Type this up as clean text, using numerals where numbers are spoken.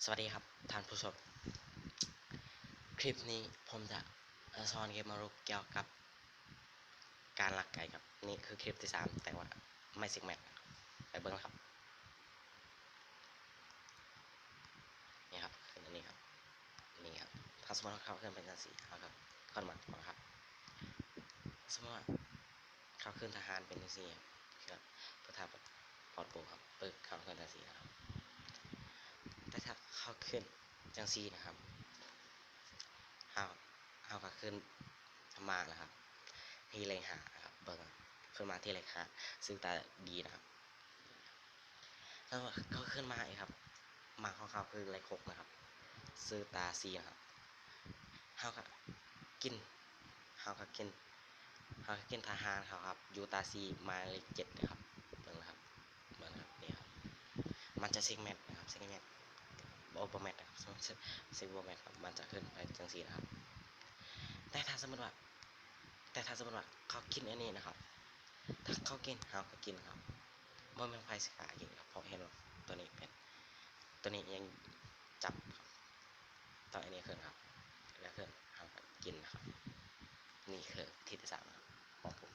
สวัสดีครับท่านผู้ชมคลิปนี้ผมจะสอนเกมมารุกเกี่ยวกับการลักไก่ครับนี่คือคลิปที่3แต่ว่าไม่ซิกแมทไปเบิ้งครับนี่ครับขึ้นอันนี้ครับนี่ครับถ้าสมมติเขาขึ้นเป็นจังสีครับขึ้นมาก่อนครับสมมติว่าเขาขึ้นทหารเป็นจังสีครับเพื่อทำปลอดโปร่งครับเปิดเขาขึ้นจังสีนะครับแต่ถ้าเขาขึ้นจังสีนะครับเขาก็ขึ้นมาแล้วครับที่เลขหาครับเบิ้งขึ้นมาที่เลขหาซึ่งตาดีนะครับแล้วเขาขึ้นมาอีกครับมาของเขาคือเลข6นะครับซื้อตาซีนะครับเขาก็กินเขาก็กินทหารเขาครับยูตาซีมาเลข7นะครับเบิ้งนะครับเบิ้งนะครับนี่ครับมันจะซิกแมทนะครับซิกแมทโอเปอร์แมทนะครับซิกโบแมทครับมันจะขึ้นไปจังสีนะครับแต่ถ้าสมมติว่าเขากินอันนี้นะครับถ้าเขากินเขาก็กินครับเมื่อมันไฟสกากินครับเพราะเห็นว่าตัวนี้เป็นตัวนี้ยังจับครับตอนอันนี้ขึ้นครับแล้วขึ้นเขาก็กินนะครับนี่คือที่ที่3ครับของผม